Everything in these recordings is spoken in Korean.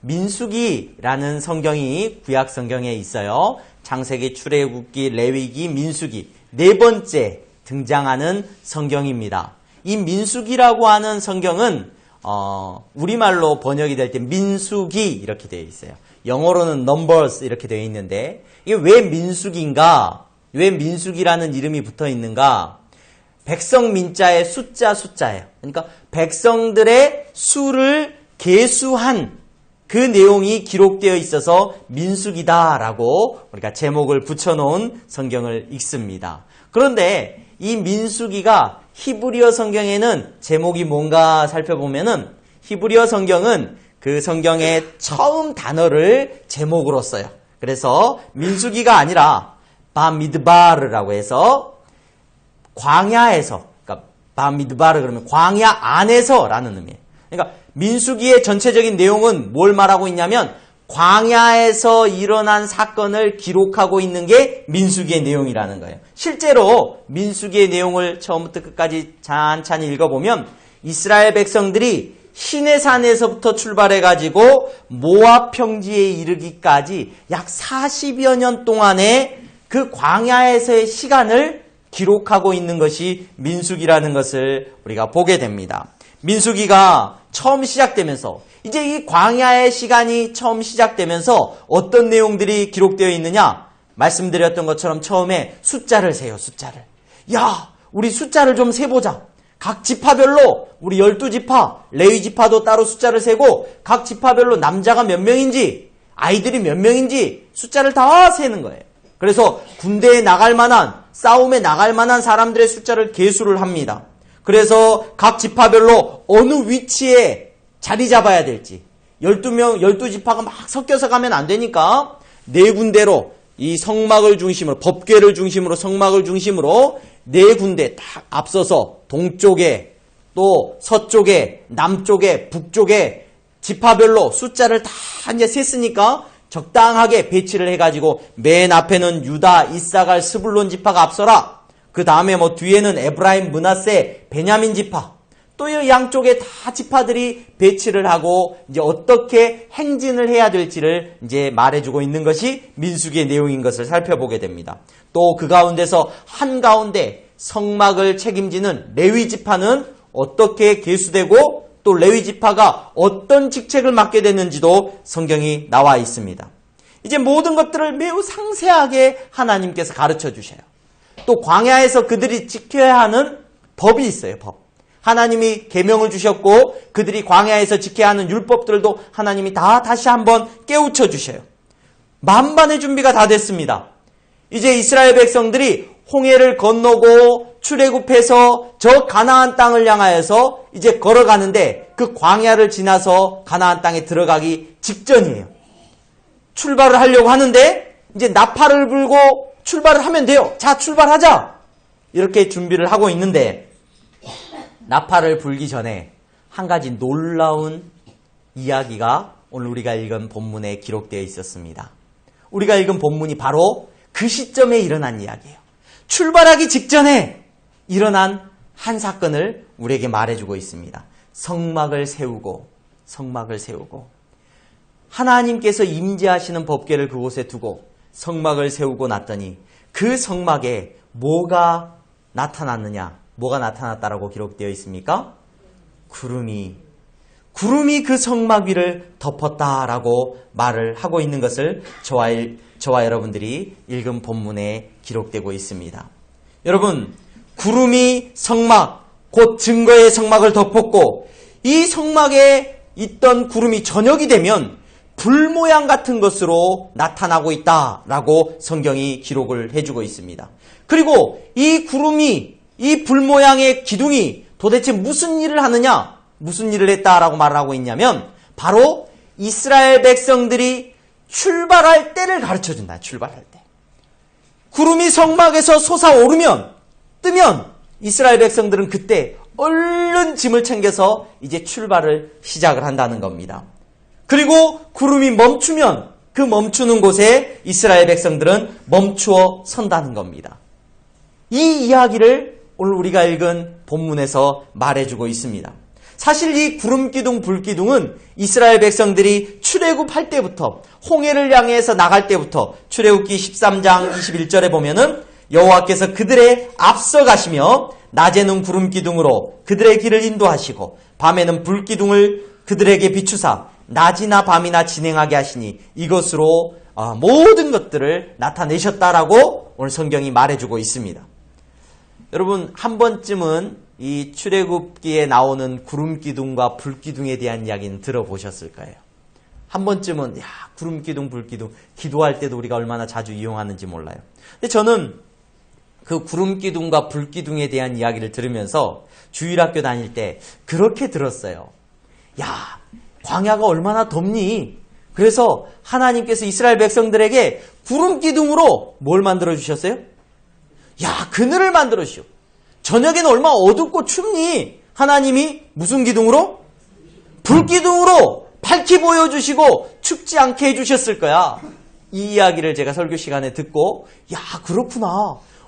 민수기라는 성경이 구약 성경에 있어요. 창세기, 출애굽기, 레위기, 민수기 네 번째 등장하는 성경입니다. 이 민수기라고 하는 성경은 우리말로 번역이 될 때 민수기 이렇게 되어 있어요. 영어로는 numbers 이렇게 되어 있는데 이게 왜 민수기인가? 왜 민수기라는 이름이 붙어 있는가? 백성 민자의 숫자예요. 그러니까 백성들의 수를 계수한 그 내용이 기록되어 있어서 민수기다라고 우리가 제목을 붙여놓은 성경을 읽습니다. 그런데 이 민수기가 히브리어 성경에는 제목이 뭔가 살펴보면은 히브리어 성경은 그 성경의 처음 단어를 제목으로 써요. 그래서 민수기가 아니라 바미드바르라고 해서 광야에서, 그러니까 바미드바르 그러면 광야 안에서라는 의미예요. 그러니까 민수기의 전체적인 내용은 뭘 말하고 있냐면 광야에서 일어난 사건을 기록하고 있는 게 민수기의 내용이라는 거예요. 실제로 민수기의 내용을 처음부터 끝까지 찬찬히 읽어보면 이스라엘 백성들이 시내산에서부터 출발해가지고 모압 평지에 이르기까지 약 40여 년 동안의 그 광야에서의 시간을 기록하고 있는 것이 민수기라는 것을 우리가 보게 됩니다. 민수기가 처음 시작되면서 이제 이 광야의 시간이 처음 시작되면서 어떤 내용들이 기록되어 있느냐? 말씀드렸던 것처럼 처음에 숫자를 세요. 숫자를. 야, 우리 숫자를 좀 세보자. 각 지파별로 우리 12지파, 레위 지파도 따로 숫자를 세고 각 지파별로 남자가 몇 명인지 아이들이 몇 명인지 숫자를 다 세는 거예요. 그래서 군대에 나갈 만한 싸움에 나갈 만한 사람들의 숫자를 계수를 합니다. 그래서 각 지파별로 어느 위치에 자리 잡아야 될지 12지파가 막 섞여서 가면 안 되니까 네 군데로 이 성막을 중심으로 법궤를 중심으로 성막을 중심으로 네 군데 딱 앞서서 동쪽에 또 서쪽에 남쪽에 북쪽에 지파별로 숫자를 다 이제 셌으니까 적당하게 배치를 해가지고 맨 앞에는 유다, 이사갈, 스불론 지파가 앞서라. 그 다음에 뭐 뒤에는 에브라임, 므낫세, 베냐민 지파. 또 이 양쪽에 다 지파들이 배치를 하고 이제 어떻게 행진을 해야 될지를 이제 말해주고 있는 것이 민수기의 내용인 것을 살펴보게 됩니다. 또 그 가운데서 한가운데 성막을 책임지는 레위 지파는 어떻게 계수되고 또 레위 지파가 어떤 직책을 맡게 됐는지도 성경이 나와 있습니다. 이제 모든 것들을 매우 상세하게 하나님께서 가르쳐 주셔요. 또 광야에서 그들이 지켜야 하는 법이 있어요. 법. 하나님이 계명을 주셨고 그들이 광야에서 지켜야 하는 율법들도 하나님이 다 다시 한번 깨우쳐 주셔요. 만반의 준비가 다 됐습니다. 이제 이스라엘 백성들이 홍해를 건너고 출애굽해서 저 가나안 땅을 향하여서 이제 걸어가는데 그 광야를 지나서 가나안 땅에 들어가기 직전이에요. 출발을 하려고 하는데 이제 나팔을 불고 출발을 하면 돼요. 자, 출발하자. 이렇게 준비를 하고 있는데 나팔을 불기 전에 한 가지 놀라운 이야기가 오늘 우리가 읽은 본문에 기록되어 있었습니다. 우리가 읽은 본문이 바로 그 시점에 일어난 이야기예요. 출발하기 직전에 일어난 한 사건을 우리에게 말해주고 있습니다. 성막을 세우고 하나님께서 임재하시는 법궤를 그곳에 두고 성막을 세우고 났더니 그 성막에 뭐가 나타났느냐? 뭐가 나타났다라고 기록되어 있습니까? 구름이 그 성막 위를 덮었다라고 말을 하고 있는 것을 저와 여러분들이 읽은 본문에 기록되고 있습니다. 여러분, 구름이 성막, 곧 증거의 성막을 덮었고 이 성막에 있던 구름이 저녁이 되면 불 모양 같은 것으로 나타나고 있다라고 성경이 기록을 해주고 있습니다. 그리고 이 구름이 이 불 모양의 기둥이 도대체 무슨 일을 하느냐? 무슨 일을 했다라고 말을 하고 있냐면 바로 이스라엘 백성들이 출발할 때를 가르쳐준다. 출발할 때. 구름이 성막에서 솟아오르면 뜨면 이스라엘 백성들은 그때 얼른 짐을 챙겨서 이제 출발을 시작을 한다는 겁니다. 그리고 구름이 멈추면 그 멈추는 곳에 이스라엘 백성들은 멈추어 선다는 겁니다. 이 이야기를 오늘 우리가 읽은 본문에서 말해주고 있습니다. 사실 이 구름기둥, 불기둥은 이스라엘 백성들이 출애굽할 때부터 홍해를 향해서 나갈 때부터 출애굽기 13장 21절에 보면은 여호와께서 그들의 앞서 가시며 낮에는 구름 기둥으로 그들의 길을 인도하시고 밤에는 불 기둥을 그들에게 비추사 낮이나 밤이나 진행하게 하시니 이것으로 모든 것들을 나타내셨다라고 오늘 성경이 말해주고 있습니다. 여러분 한 번쯤은 이 출애굽기에 나오는 구름 기둥과 불 기둥에 대한 이야기는 들어보셨을 거예요. 한 번쯤은 구름 기둥, 불 기둥 기도할 때도 우리가 얼마나 자주 이용하는지 몰라요. 근데 저는 그 구름 기둥과 불 기둥에 대한 이야기를 들으면서 주일학교 다닐 때 그렇게 들었어요. 야, 광야가 얼마나 덥니? 그래서 하나님께서 이스라엘 백성들에게 구름 기둥으로 뭘 만들어 주셨어요? 야, 그늘을 만들어 주시오. 저녁에는 얼마나 어둡고 춥니? 하나님이 무슨 기둥으로? 불 기둥으로 밝히 보여주시고 춥지 않게 해주셨을 거야. 이 이야기를 제가 설교 시간에 듣고 야, 그렇구나.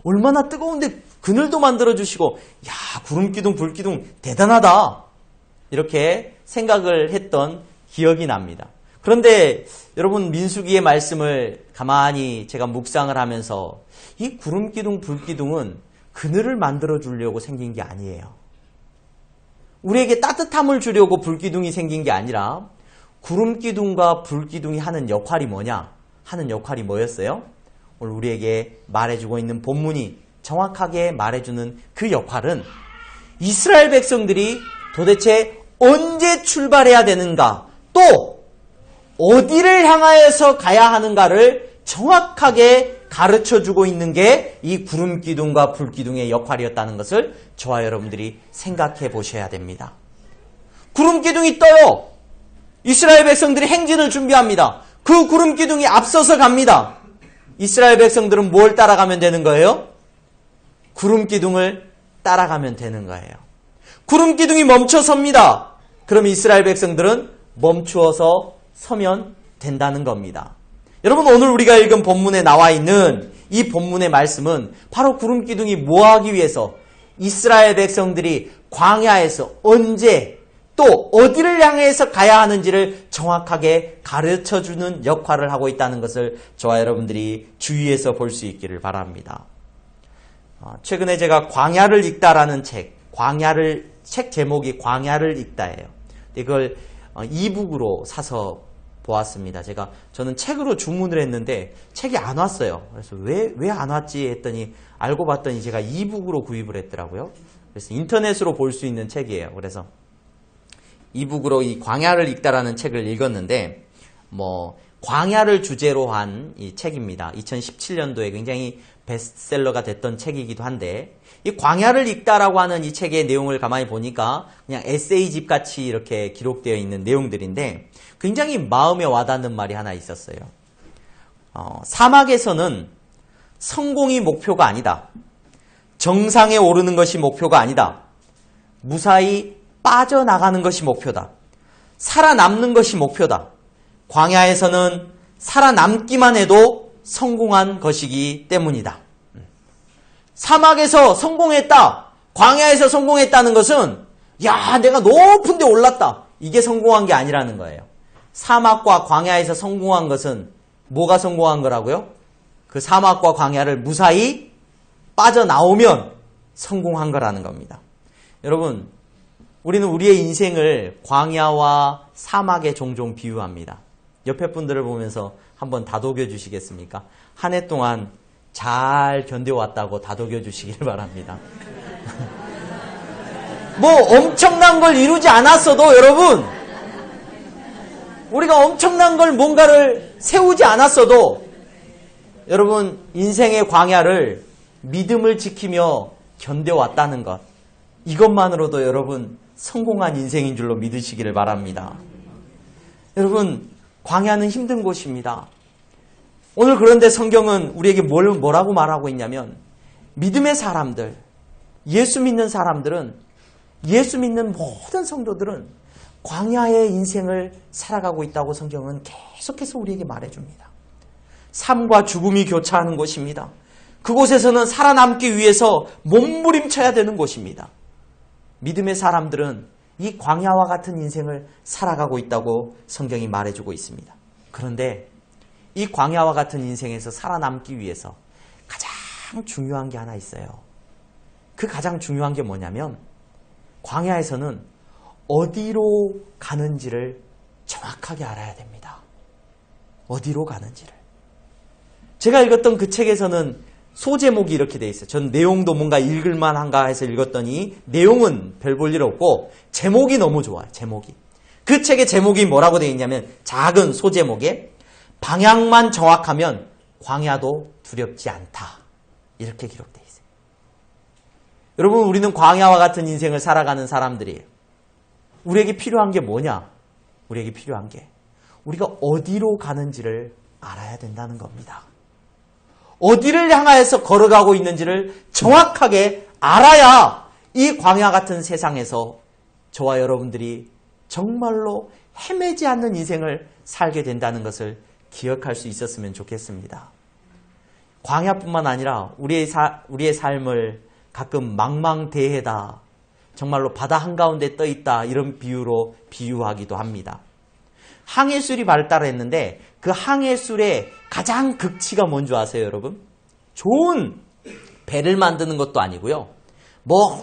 얼마나 뜨거운데 그늘도 만들어주시고 야, 구름기둥 불기둥 대단하다 이렇게 생각을 했던 기억이 납니다. 그런데 여러분 민수기의 말씀을 가만히 제가 묵상을 하면서 이 구름기둥 불기둥은 그늘을 만들어주려고 생긴 게 아니에요. 우리에게 따뜻함을 주려고 불기둥이 생긴 게 아니라 구름기둥과 불기둥이 하는 역할이 뭐냐? 하는 역할이 뭐였어요? 오늘 우리에게 말해주고 있는 본문이 정확하게 말해주는 그 역할은 이스라엘 백성들이 도대체 언제 출발해야 되는가 또 어디를 향하여서 가야 하는가를 정확하게 가르쳐주고 있는 게 이 구름기둥과 불기둥의 역할이었다는 것을 저와 여러분들이 생각해 보셔야 됩니다. 구름기둥이 떠요. 이스라엘 백성들이 행진을 준비합니다. 그 구름기둥이 앞서서 갑니다. 이스라엘 백성들은 뭘 따라가면 되는 거예요? 구름기둥을 따라가면 되는 거예요. 구름기둥이 멈춰 섭니다. 그럼 이스라엘 백성들은 멈추어서 서면 된다는 겁니다. 여러분 오늘 우리가 읽은 본문에 나와 있는 이 본문의 말씀은 바로 구름기둥이 뭐하기 위해서 이스라엘 백성들이 광야에서 언제 또 어디를 향해서 가야 하는지를 정확하게 가르쳐주는 역할을 하고 있다는 것을 저와 여러분들이 주의해서 볼 수 있기를 바랍니다. 최근에 제가 광야를 읽다라는 책 제목이 광야를 읽다예요. 이걸 이북으로 사서 보았습니다. 저는 책으로 주문을 했는데 책이 안 왔어요. 그래서 왜 안 왔지 했더니 알고 봤더니 제가 이북으로 구입을 했더라고요. 그래서 인터넷으로 볼 수 있는 책이에요. 그래서 이북으로 이 광야를 읽다라는 책을 읽었는데 광야를 주제로 한 이 책입니다. 2017년도에 굉장히 베스트셀러가 됐던 책이기도 한데 이 광야를 읽다라고 하는 이 책의 내용을 가만히 보니까 그냥 에세이집 같이 이렇게 기록되어 있는 내용들인데 굉장히 마음에 와닿는 말이 하나 있었어요. 사막에서는 성공이 목표가 아니다. 정상에 오르는 것이 목표가 아니다. 무사히 빠져나가는 것이 목표다. 살아남는 것이 목표다. 광야에서는 살아남기만 해도 성공한 것이기 때문이다. 사막에서 성공했다. 광야에서 성공했다는 것은 야, 내가 높은 데 올랐다. 이게 성공한 게 아니라는 거예요. 사막과 광야에서 성공한 것은 뭐가 성공한 거라고요? 그 사막과 광야를 무사히 빠져나오면 성공한 거라는 겁니다. 여러분, 우리는 우리의 인생을 광야와 사막에 종종 비유합니다. 옆에 분들을 보면서 한번 다독여 주시겠습니까? 한 해 동안 잘 견뎌왔다고 다독여 주시길 바랍니다. 엄청난 걸 이루지 않았어도 여러분, 우리가 엄청난 걸 뭔가를 세우지 않았어도 여러분 인생의 광야를 믿음을 지키며 견뎌왔다는 것, 이것만으로도 여러분 성공한 인생인 줄로 믿으시기를 바랍니다. 여러분 광야는 힘든 곳입니다. 오늘 그런데 성경은 우리에게 뭐라고 말하고 있냐면 믿음의 사람들, 예수 믿는 사람들은, 예수 믿는 모든 성도들은 광야의 인생을 살아가고 있다고 성경은 계속해서 우리에게 말해줍니다. 삶과 죽음이 교차하는 곳입니다. 그곳에서는 살아남기 위해서 몸부림쳐야 되는 곳입니다. 믿음의 사람들은 이 광야와 같은 인생을 살아가고 있다고 성경이 말해주고 있습니다. 그런데 이 광야와 같은 인생에서 살아남기 위해서 가장 중요한 게 하나 있어요. 그 가장 중요한 게 뭐냐면 광야에서는 어디로 가는지를 정확하게 알아야 됩니다. 어디로 가는지를. 제가 읽었던 그 책에서는 소제목이 이렇게 돼 있어요. 전 내용도 뭔가 읽을만한가 해서 읽었더니 내용은 별 볼 일 없고 제목이 너무 좋아요. 제목이. 그 책의 제목이 뭐라고 돼 있냐면 작은 소제목에 방향만 정확하면 광야도 두렵지 않다. 이렇게 기록돼 있어요. 여러분, 우리는 광야와 같은 인생을 살아가는 사람들이에요. 우리에게 필요한 게 뭐냐? 우리에게 필요한 게 우리가 어디로 가는지를 알아야 된다는 겁니다. 어디를 향하여서 걸어가고 있는지를 정확하게 알아야 이 광야 같은 세상에서 저와 여러분들이 정말로 헤매지 않는 인생을 살게 된다는 것을 기억할 수 있었으면 좋겠습니다. 광야뿐만 아니라 우리의 삶을 가끔 망망대해다, 정말로 바다 한가운데 떠있다, 이런 비유로 비유하기도 합니다. 항해술이 발달했는데 그 항해술의 가장 극치가 뭔지 아세요, 여러분? 좋은 배를 만드는 것도 아니고요.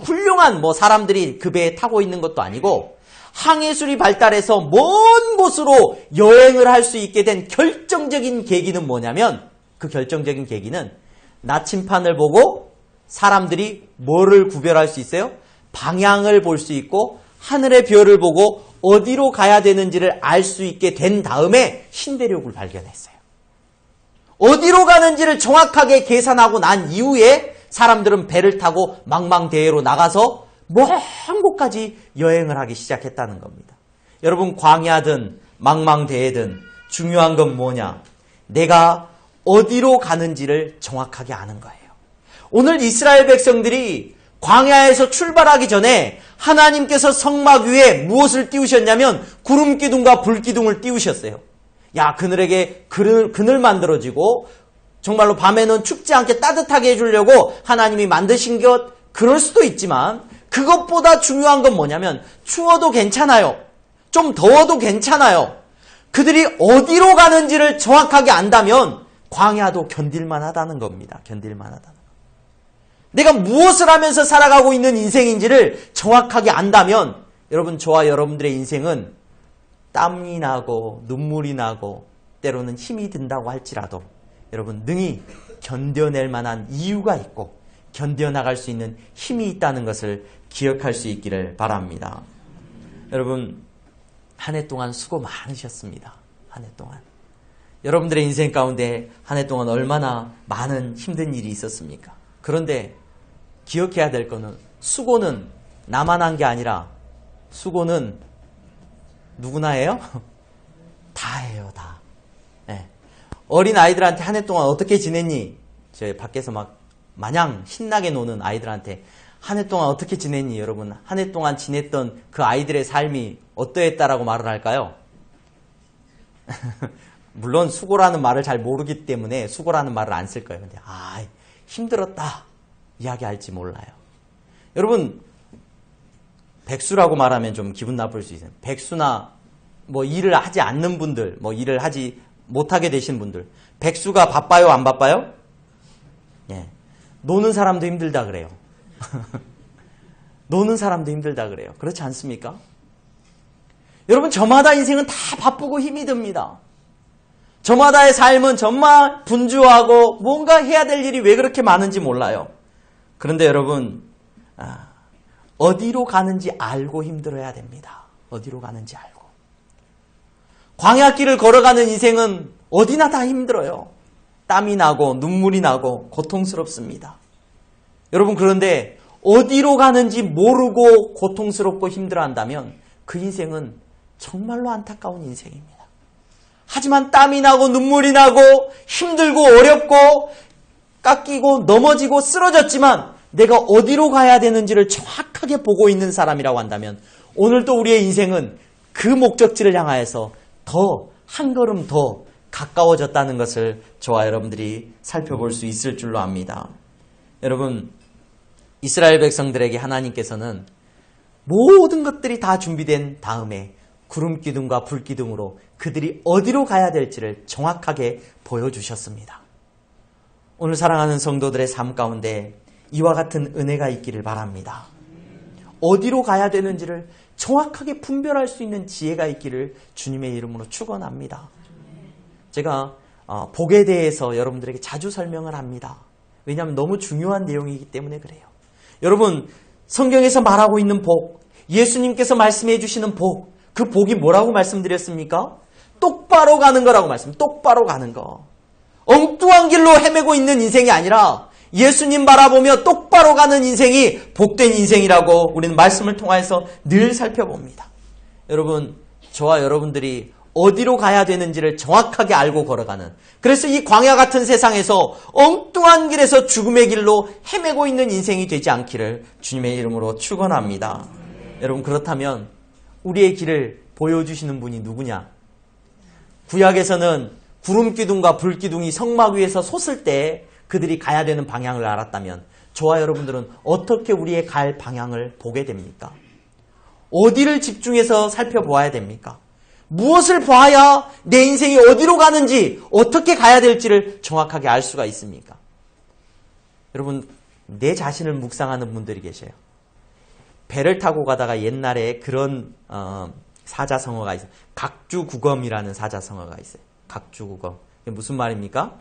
훌륭한 사람들이 그 배에 타고 있는 것도 아니고 항해술이 발달해서 먼 곳으로 여행을 할 수 있게 된 결정적인 계기는 뭐냐면 그 결정적인 계기는 나침판을 보고 사람들이 뭐를 구별할 수 있어요? 방향을 볼 수 있고 하늘의 별을 보고 어디로 가야 되는지를 알 수 있게 된 다음에 신대륙을 발견했어요. 어디로 가는지를 정확하게 계산하고 난 이후에 사람들은 배를 타고 망망대해로 나가서 먼 곳까지 여행을 하기 시작했다는 겁니다. 여러분, 광야든 망망대해든 중요한 건 뭐냐? 내가 어디로 가는지를 정확하게 아는 거예요. 오늘 이스라엘 백성들이 광야에서 출발하기 전에 하나님께서 성막 위에 무엇을 띄우셨냐면 구름기둥과 불기둥을 띄우셨어요. 그늘에게 그늘 만들어지고 정말로 밤에는 춥지 않게 따뜻하게 해주려고 하나님이 만드신 것, 그럴 수도 있지만 그것보다 중요한 건 뭐냐면 추워도 괜찮아요. 좀 더워도 괜찮아요. 그들이 어디로 가는지를 정확하게 안다면 광야도 견딜만 하다는 겁니다. 견딜만 하다는 거. 내가 무엇을 하면서 살아가고 있는 인생인지를 정확하게 안다면 여러분, 저와 여러분들의 인생은 땀이 나고 눈물이 나고 때로는 힘이 든다고 할지라도 여러분 능히 견뎌낼 만한 이유가 있고 견뎌나갈 수 있는 힘이 있다는 것을 기억할 수 있기를 바랍니다. 여러분, 한 해 동안 수고 많으셨습니다. 한 해 동안. 여러분들의 인생 가운데 한 해 동안 얼마나 많은 힘든 일이 있었습니까? 그런데 기억해야 될 거는 수고는 나만 한 게 아니라 수고는 누구나 해요? 다 해요, 다. 네. 어린 아이들한테 한 해 동안 어떻게 지냈니? 저 밖에서 마냥 신나게 노는 아이들한테 한 해 동안 어떻게 지냈니? 여러분, 한 해 동안 지냈던 그 아이들의 삶이 어떠했다라고 말을 할까요? 물론 수고라는 말을 잘 모르기 때문에 수고라는 말을 안 쓸 거예요. 근데 힘들었다 이야기할지 몰라요. 여러분, 백수라고 말하면 좀 기분 나쁠 수 있어요. 백수나 일을 하지 않는 분들, 일을 하지 못하게 되신 분들, 백수가 바빠요, 안 바빠요? 예. 노는 사람도 힘들다 그래요. 노는 사람도 힘들다 그래요. 그렇지 않습니까? 여러분, 저마다 인생은 다 바쁘고 힘이 듭니다. 저마다의 삶은 정말 분주하고 뭔가 해야 될 일이 왜 그렇게 많은지 몰라요. 그런데 여러분, 어디로 가는지 알고 힘들어야 됩니다. 어디로 가는지 알고. 광야길을 걸어가는 인생은 어디나 다 힘들어요. 땀이 나고 눈물이 나고 고통스럽습니다. 여러분, 그런데 어디로 가는지 모르고 고통스럽고 힘들어한다면 그 인생은 정말로 안타까운 인생입니다. 하지만 땀이 나고 눈물이 나고 힘들고 어렵고 깎이고 넘어지고 쓰러졌지만 내가 어디로 가야 되는지를 정확하게 보고 있는 사람이라고 한다면 오늘도 우리의 인생은 그 목적지를 향하여서 더 한 걸음 더 가까워졌다는 것을 저와 여러분들이 살펴볼 수 있을 줄로 압니다. 여러분, 이스라엘 백성들에게 하나님께서는 모든 것들이 다 준비된 다음에 구름 기둥과 불 기둥으로 그들이 어디로 가야 될지를 정확하게 보여주셨습니다. 오늘 사랑하는 성도들의 삶 가운데 이와 같은 은혜가 있기를 바랍니다. 어디로 가야 되는지를 정확하게 분별할 수 있는 지혜가 있기를 주님의 이름으로 축원합니다. 제가 복에 대해서 여러분들에게 자주 설명을 합니다. 왜냐하면 너무 중요한 내용이기 때문에 그래요. 여러분, 성경에서 말하고 있는 복, 예수님께서 말씀해 주시는 복, 그 복이 뭐라고 말씀드렸습니까? 똑바로 가는 거라고 똑바로 가는 거. 엉뚱한 길로 헤매고 있는 인생이 아니라 예수님 바라보며 똑바로 가는 인생이 복된 인생이라고 우리는 말씀을 통해서 늘 살펴봅니다. 여러분, 저와 여러분들이 어디로 가야 되는지를 정확하게 알고 걸어가는, 그래서 이 광야 같은 세상에서 엉뚱한 길에서 죽음의 길로 헤매고 있는 인생이 되지 않기를 주님의 이름으로 축원합니다. 여러분, 그렇다면 우리의 길을 보여주시는 분이 누구냐? 구약에서는 구름 기둥과 불 기둥이 성막 위에서 솟을 때 그들이 가야 되는 방향을 알았다면 저와 여러분들은 어떻게 우리의 갈 방향을 보게 됩니까? 어디를 집중해서 살펴보아야 됩니까? 무엇을 봐야 내 인생이 어디로 가는지, 어떻게 가야 될지를 정확하게 알 수가 있습니까? 여러분, 내 자신을 묵상하는 분들이 계셔요. 배를 타고 가다가 옛날에 그런 사자성어가 있어요. 각주구검이라는 사자성어가 있어요. 각주구검. 이게 무슨 말입니까?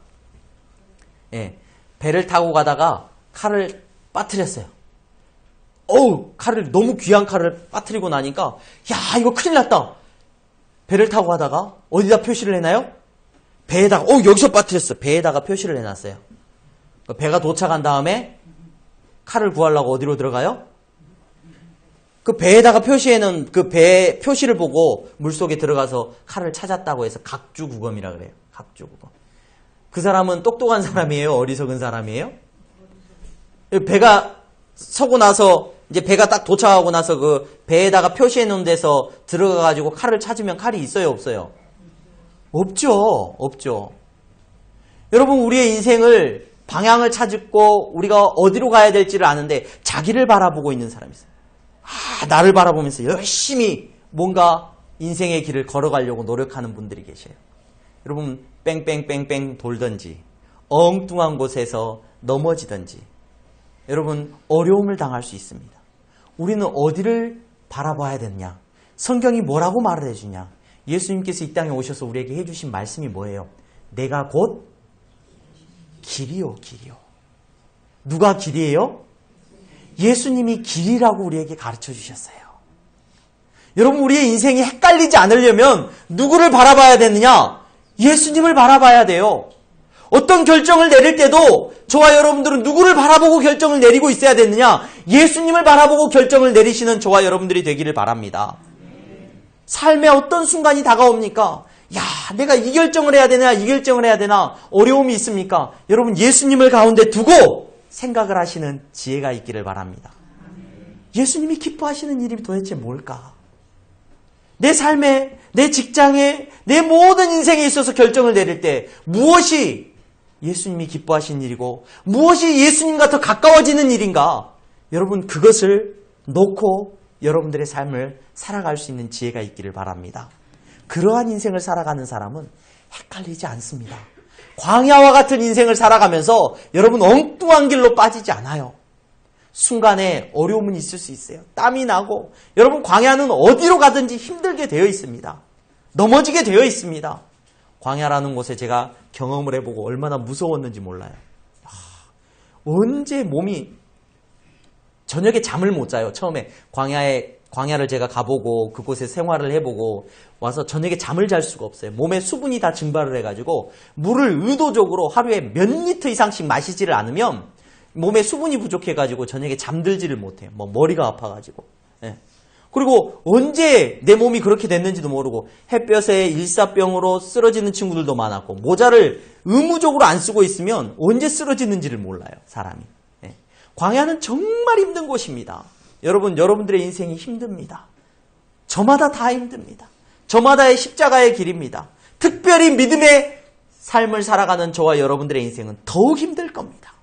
예, 배를 타고 가다가 칼을 빠뜨렸어요. 칼을, 너무 귀한 칼을 빠뜨리고 나니까 야, 이거 큰일 났다. 배를 타고 가다가 어디다 표시를 해놔요? 배에다가, 여기서 빠뜨렸어. 배에다가 표시를 해놨어요. 배가 도착한 다음에 칼을 구하려고 어디로 들어가요? 그 배에다가 표시해놓은 그 배 표시를 보고 물속에 들어가서 칼을 찾았다고 해서 각주구검이라 그래요. 각주구검. 그 사람은 똑똑한 사람이에요? 어리석은 사람이에요? 배가 서고 나서, 이제 배가 딱 도착하고 나서 그 배에다가 표시해 놓은 데서 들어가가지고 칼을 찾으면 칼이 있어요? 없어요? 없죠. 여러분, 우리의 인생을, 방향을 찾고 우리가 어디로 가야 될지를 아는데 자기를 바라보고 있는 사람이 있어요. 나를 바라보면서 열심히 뭔가 인생의 길을 걸어가려고 노력하는 분들이 계셔요. 여러분, 뺑뺑뺑뺑 돌든지 엉뚱한 곳에서 넘어지든지 여러분, 어려움을 당할 수 있습니다. 우리는 어디를 바라봐야 되느냐? 성경이 뭐라고 말을 해주냐? 예수님께서 이 땅에 오셔서 우리에게 해주신 말씀이 뭐예요? 내가 곧 길이요. 누가 길이에요? 예수님이 길이라고 우리에게 가르쳐 주셨어요. 여러분, 우리의 인생이 헷갈리지 않으려면 누구를 바라봐야 되느냐? 예수님을 바라봐야 돼요. 어떤 결정을 내릴 때도 저와 여러분들은 누구를 바라보고 결정을 내리고 있어야 되느냐? 예수님을 바라보고 결정을 내리시는 저와 여러분들이 되기를 바랍니다. 삶의 어떤 순간이 다가옵니까? 내가 이 결정을 해야 되나, 이 결정을 해야 되나, 어려움이 있습니까? 여러분, 예수님을 가운데 두고 생각을 하시는 지혜가 있기를 바랍니다. 예수님이 기뻐하시는 일이 도대체 뭘까? 내 삶에, 내 직장에, 내 모든 인생에 있어서 결정을 내릴 때 무엇이 예수님이 기뻐하시는 일이고 무엇이 예수님과 더 가까워지는 일인가? 여러분, 그것을 놓고 여러분들의 삶을 살아갈 수 있는 지혜가 있기를 바랍니다. 그러한 인생을 살아가는 사람은 헷갈리지 않습니다. 광야와 같은 인생을 살아가면서 여러분 엉뚱한 길로 빠지지 않아요. 순간에 어려움은 있을 수 있어요. 땀이 나고 여러분 광야는 어디로 가든지 힘들게 되어 있습니다. 넘어지게 되어 있습니다. 광야라는 곳에 제가 경험을 해보고 얼마나 무서웠는지 몰라요. 언제 몸이 저녁에 잠을 못 자요. 처음에 광야를 제가 가보고 그곳에 생활을 해보고 와서 저녁에 잠을 잘 수가 없어요. 몸에 수분이 다 증발을 해가지고 물을 의도적으로 하루에 몇 리터 이상씩 마시지를 않으면 몸에 수분이 부족해가지고 저녁에 잠들지를 못해요. 머리가 아파가지고. 예. 그리고 언제 내 몸이 그렇게 됐는지도 모르고 햇볕에 일사병으로 쓰러지는 친구들도 많았고 모자를 의무적으로 안 쓰고 있으면 언제 쓰러지는지를 몰라요. 사람이. 예. 광야는 정말 힘든 곳입니다. 여러분들의 인생이 힘듭니다. 저마다 다 힘듭니다. 저마다의 십자가의 길입니다. 특별히 믿음의 삶을 살아가는 저와 여러분들의 인생은 더욱 힘들 겁니다.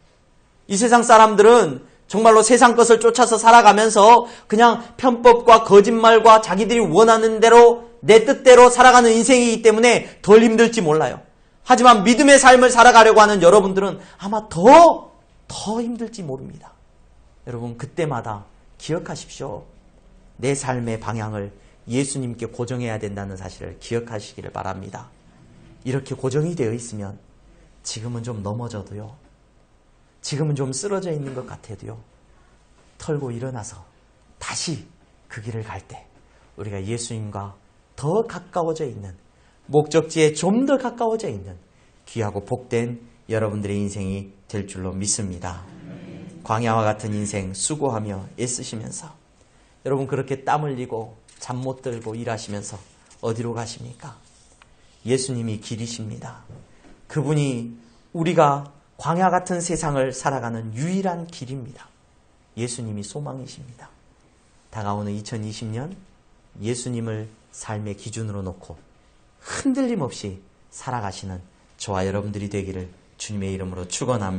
이 세상 사람들은 정말로 세상 것을 쫓아서 살아가면서 그냥 편법과 거짓말과 자기들이 원하는 대로 내 뜻대로 살아가는 인생이기 때문에 덜 힘들지 몰라요. 하지만 믿음의 삶을 살아가려고 하는 여러분들은 아마 더 힘들지 모릅니다. 여러분, 그때마다 기억하십시오. 내 삶의 방향을 예수님께 고정해야 된다는 사실을 기억하시기를 바랍니다. 이렇게 고정이 되어 있으면 지금은 좀 넘어져도요, 지금은 좀 쓰러져 있는 것 같아도요, 털고 일어나서 다시 그 길을 갈 때 우리가 예수님과 더 가까워져 있는, 목적지에 좀 더 가까워져 있는 귀하고 복된 여러분들의 인생이 될 줄로 믿습니다. 광야와 같은 인생 수고하며 애쓰시면서 여러분 그렇게 땀 흘리고 잠 못 들고 일하시면서 어디로 가십니까? 예수님이 길이십니다. 그분이 우리가 광야 같은 세상을 살아가는 유일한 길입니다. 예수님이 소망이십니다. 다가오는 2020년 예수님을 삶의 기준으로 놓고 흔들림 없이 살아가시는 저와 여러분들이 되기를 주님의 이름으로 축원합니다.